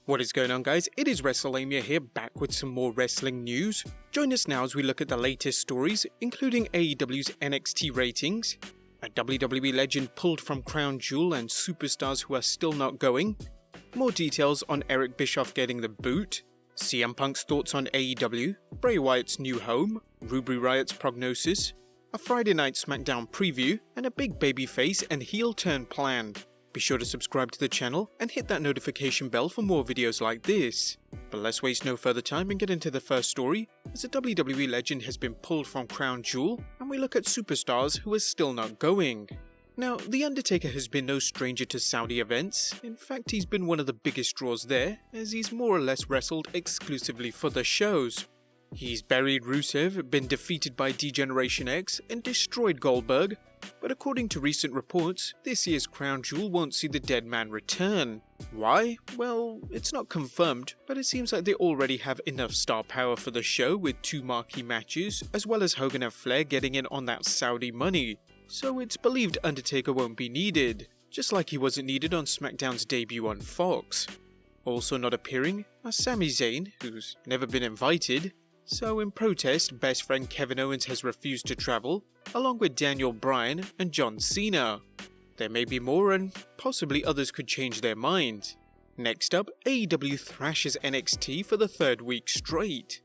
What is going on, guys? It is Wrestlelamia here, back with some more wrestling news. Join us now as we look at the latest stories, including AEW's NXT ratings, a WWE legend pulled from Crown Jewel and superstars who are still not going, more details on Eric Bischoff getting the boot, CM Punk's thoughts on AEW, Bray Wyatt's new home, Riott's prognosis, a Friday night Smackdown preview, and a big babyface and heel turn planned. Be sure to subscribe to the channel and hit that notification bell for more videos like this. But let's waste no further time and get into the first story, as a WWE legend has been pulled from Crown Jewel, and we look at superstars who are still not going. Now, The Undertaker has been no stranger to Saudi events. In fact, he's been one of the biggest draws there, as he's more or less wrestled exclusively for the shows. He's buried Rusev, been defeated by D-Generation X, and destroyed Goldberg, but according to recent reports, this year's Crown Jewel won't see the dead man return. Why? Well, it's not confirmed, but it seems like they already have enough star power for the show with 2 marquee matches, as well as Hogan and Flair getting in on that Saudi money. So it's believed Undertaker won't be needed, just like he wasn't needed on SmackDown's debut on Fox. Also not appearing are Sami Zayn, who's never been invited, so in protest, best friend Kevin Owens has refused to travel, along with Daniel Bryan and John Cena. There may be more, and possibly others could change their mind. Next up, AEW thrashes NXT for the 3rd week straight.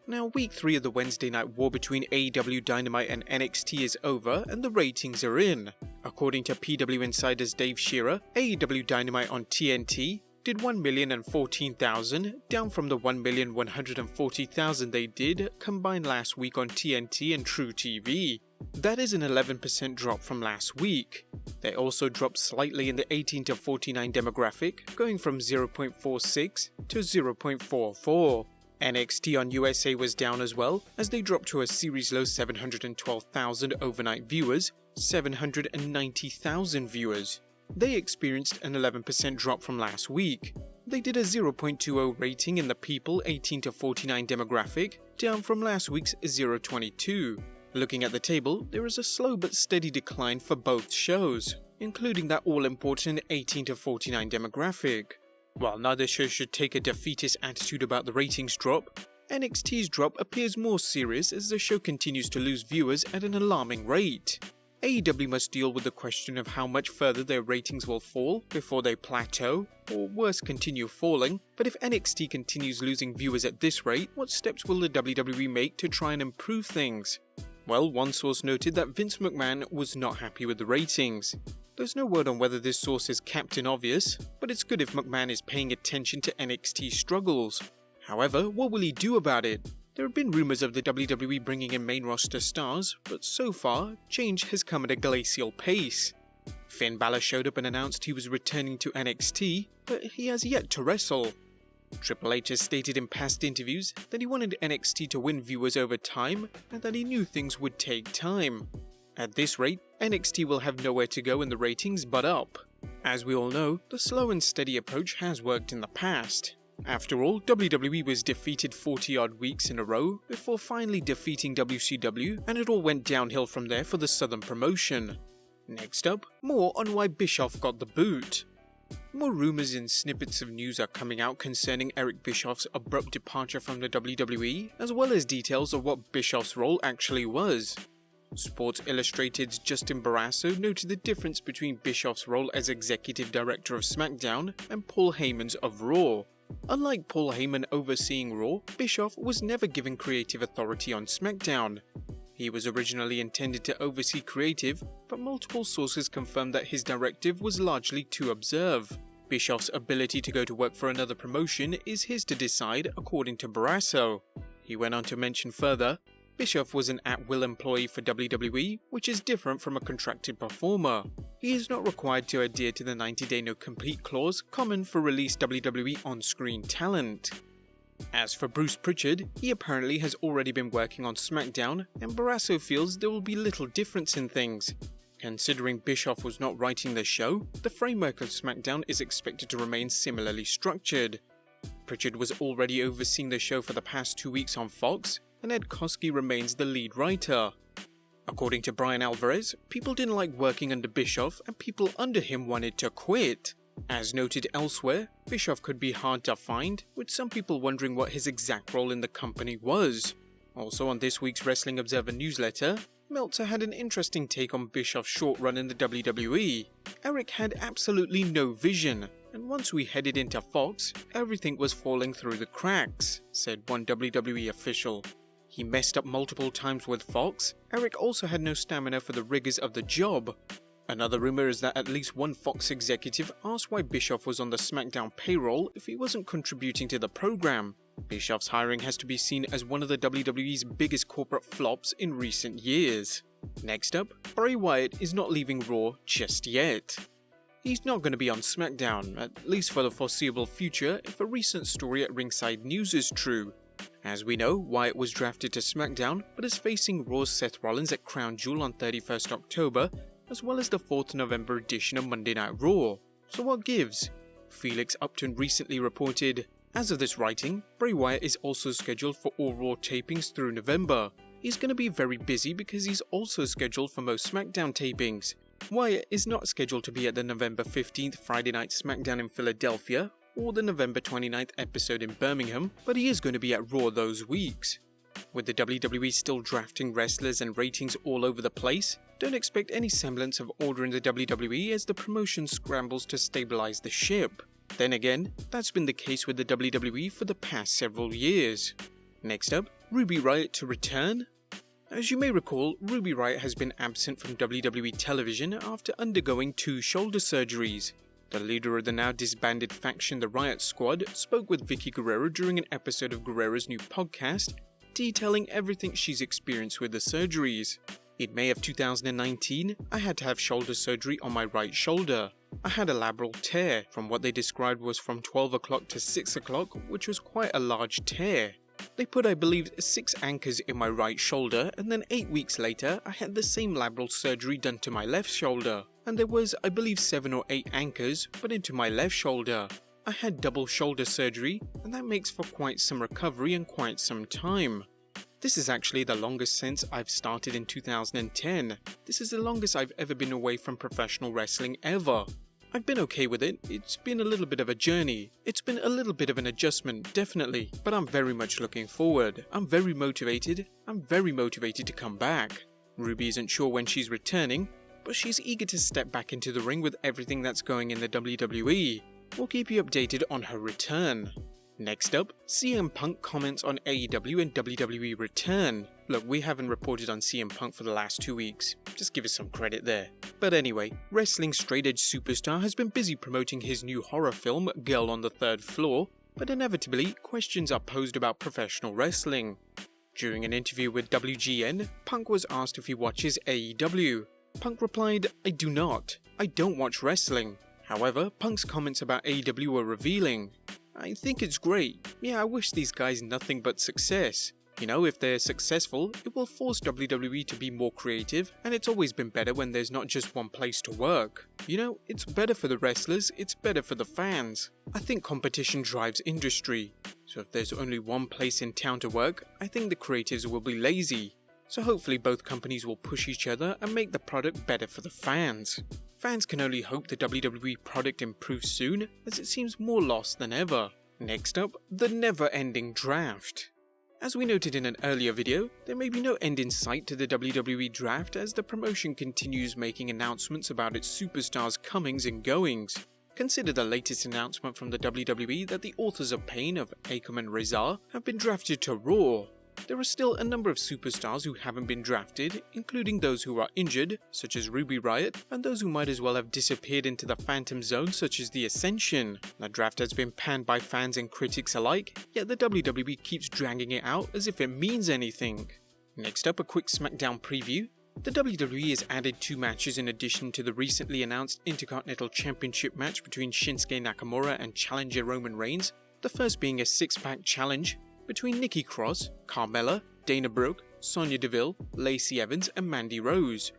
Now, week 3 of the Wednesday night war between AEW Dynamite and NXT is over, and the ratings are in. According to PW Insider's Dave Shearer, AEW Dynamite on TNT did 1,014,000, down from the 1,140,000 they did combined last week on TNT and True TV. That is an 11% drop from last week. They also dropped slightly in the 18 to 49 demographic, going from 0.46 to 0.44. NXT on USA was down as well, as they dropped to a series low 712,000 overnight viewers, 790,000 viewers. They experienced an 11% drop from last week. They did a 0.20 rating in the People 18 to 49 demographic, down from last week's 0.22. Looking at the table, there is a slow but steady decline for both shows, including that all-important 18 to 49 demographic. While neither show should take a defeatist attitude about the ratings drop, NXT's drop appears more serious as the show continues to lose viewers at an alarming rate. AEW must deal with the question of how much further their ratings will fall before they plateau, or worse, continue falling. But if NXT continues losing viewers at this rate, what steps will the WWE make to try and improve things? Well, one source noted that Vince McMahon was not happy with the ratings. There's no word on whether this source is Captain Obvious, but it's good if McMahon is paying attention to NXT's struggles. However, what will he do about it? There have been rumours of the WWE bringing in main roster stars, but so far, change has come at a glacial pace. Finn Balor showed up and announced he was returning to NXT, but he has yet to wrestle. Triple H has stated in past interviews that he wanted NXT to win viewers over time, and that he knew things would take time. At this rate, NXT will have nowhere to go in the ratings but up. As we all know, the slow and steady approach has worked in the past. After all, WWE was defeated 40-odd weeks in a row before finally defeating WCW, and it all went downhill from there for the Southern promotion. Next up, more on why Bischoff got the boot. More rumours and snippets of news are coming out concerning Eric Bischoff's abrupt departure from the WWE, as well as details of what Bischoff's role actually was. Sports Illustrated's Justin Barrasso noted the difference between Bischoff's role as executive director of SmackDown and Paul Heyman's of Raw. Unlike Paul Heyman overseeing Raw, Bischoff was never given creative authority on SmackDown. He was originally intended to oversee creative, but multiple sources confirmed that his directive was largely to observe. Bischoff's ability to go to work for another promotion is his to decide, according to Barrasso. He went on to mention further, Bischoff was an at-will employee for WWE, which is different from a contracted performer. He is not required to adhere to the 90-day no-compete clause common for released WWE on-screen talent. As for Bruce Pritchard, he apparently has already been working on SmackDown, and Barrasso feels there will be little difference in things. Considering Bischoff was not writing the show, the framework of SmackDown is expected to remain similarly structured. Pritchard was already overseeing the show for the past 2 weeks on Fox, and Ed Koskey remains the lead writer. According to Brian Alvarez, people didn't like working under Bischoff and people under him wanted to quit. As noted elsewhere, Bischoff could be hard to find, with some people wondering what his exact role in the company was. Also on this week's Wrestling Observer newsletter, Meltzer had an interesting take on Bischoff's short run in the WWE. Eric had absolutely no vision, and once we headed into Fox, everything was falling through the cracks, said one WWE official. He messed up multiple times with Fox. Eric also had no stamina for the rigors of the job. Another rumor is that at least one Fox executive asked why Bischoff was on the Smackdown payroll if he wasn't contributing to the program. Bischoff's hiring has to be seen as one of the WWE's biggest corporate flops in recent years. Next up, Bray Wyatt is not leaving Raw just yet. He's not going to be on SmackDown, at least for the foreseeable future, if a recent story at Ringside News is true. As we know, Wyatt was drafted to SmackDown, but is facing Raw's Seth Rollins at Crown Jewel on 31st October, as well as the 4th November edition of Monday Night Raw. So what gives? Felix Upton recently reported, as of this writing, Bray Wyatt is also scheduled for all Raw tapings through November. He's going to be very busy because he's also scheduled for most SmackDown tapings. Wyatt is not scheduled to be at the November 15th Friday Night SmackDown in Philadelphia, or the November 29th episode in Birmingham, but he is going to be at Raw those weeks. With the WWE still drafting wrestlers and ratings all over the place, don't expect any semblance of order in the WWE as the promotion scrambles to stabilize the ship. Then again, that's been the case with the WWE for the past several years. Next up, Ruby Riott to return? As you may recall, Ruby Riott has been absent from WWE television after undergoing 2 shoulder surgeries. The leader of the now disbanded faction, the Riott Squad, spoke with Vicky Guerrero during an episode of Guerrero's new podcast, detailing everything she's experienced with the surgeries. In May of 2019, I had to have shoulder surgery on my right shoulder. I had a labral tear, from what they described was from 12 o'clock to 6 o'clock, which was quite a large tear. They put, I believe, 6 anchors in my right shoulder, and then 8 weeks later, I had the same labral surgery done to my left shoulder. And there was, I believe, 7 or 8 anchors put into my left shoulder. I had double shoulder surgery, and that makes for quite some recovery and quite some time. This is actually the longest since I've started in 2010. This is the longest I've ever been away from professional wrestling ever. I've been okay with it. It's been a little bit of a journey. It's been a little bit of an adjustment, definitely, but I'm very much looking forward. I'm very motivated to come back. Ruby isn't sure when she's returning, but she's eager to step back into the ring with everything that's going in the WWE. We'll keep you updated on her return. Next up, CM Punk comments on AEW and WWE return. Look, we haven't reported on CM Punk for the last 2 weeks. Just give us some credit there. But anyway, wrestling straight-edge superstar has been busy promoting his new horror film, Girl on the Third Floor, but inevitably, questions are posed about professional wrestling. During an interview with WGN, Punk was asked if he watches AEW. Punk replied, "I do not. I don't watch wrestling." However, Punk's comments about AEW were revealing. "I think it's great. Yeah, I wish these guys nothing but success. You know, if they're successful, it will force WWE to be more creative, and it's always been better when there's not just one place to work. You know, it's better for the wrestlers, it's better for the fans. I think competition drives industry. So if there's only one place in town to work, I think the creatives will be lazy. So hopefully both companies will push each other and make the product better for the fans. Fans can only hope the WWE product improves soon, as it seems more lost than ever." Next up, the Neverending Draft. As we noted in an earlier video, there may be no end in sight to the WWE Draft as the promotion continues making announcements about its superstars' comings and goings. Consider the latest announcement from the WWE that the authors of Pain of Akam and Rezar have been drafted to Raw. There are still a number of superstars who haven't been drafted, including those who are injured, such as Ruby Riott, and those who might as well have disappeared into the Phantom Zone, such as the Ascension. The draft has been panned by fans and critics alike, yet the WWE keeps dragging it out as if it means anything. Next up, a quick Smackdown preview. The WWE has added 2 matches in addition to the recently announced Intercontinental Championship match between Shinsuke Nakamura and challenger Roman Reigns, the first being a 6-pack challenge between Nikki Cross, Carmella, Dana Brooke, Sonya Deville, Lacey Evans and Mandy Rose.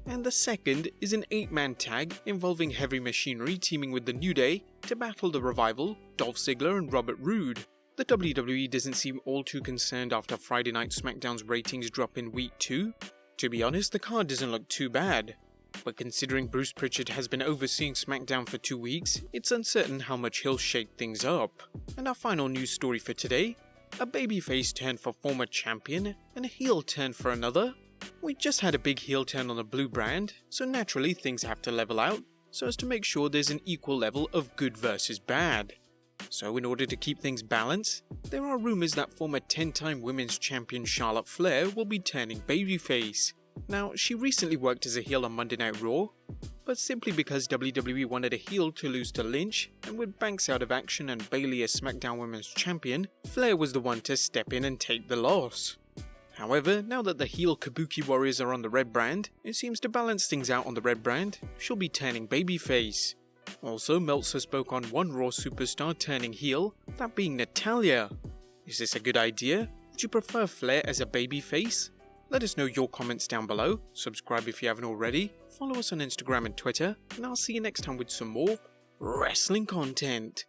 And the second is an 8-man tag involving Heavy Machinery teaming with the New Day to battle the Revival, Dolph Ziggler and Robert Roode. The WWE doesn't seem all too concerned after Friday Night SmackDown's ratings drop in week 2. To be honest, the card doesn't look too bad. But considering Bruce Pritchard has been overseeing SmackDown for 2 weeks, it's uncertain how much he'll shake things up. And our final news story for today: a babyface turn for former champion and a heel turn for another. We just had a big heel turn on the blue brand, so naturally things have to level out, so as to make sure there's an equal level of good versus bad. So in order to keep things balanced, there are rumors that former 10-time women's champion Charlotte Flair will be turning babyface. Now, she recently worked as a heel on Monday Night Raw, but simply because WWE wanted a heel to lose to Lynch, and with Banks out of action and Bayley as SmackDown Women's Champion, Flair was the one to step in and take the loss. However, now that the heel Kabuki Warriors are on the red brand, it seems to balance things out on the red brand, she'll be turning babyface. Also, Meltzer spoke on one Raw superstar turning heel, that being Natalya. Is this a good idea? Would you prefer Flair as a babyface? Let us know your comments down below, subscribe if you haven't already, follow us on Instagram and Twitter, and I'll see you next time with some more wrestling content.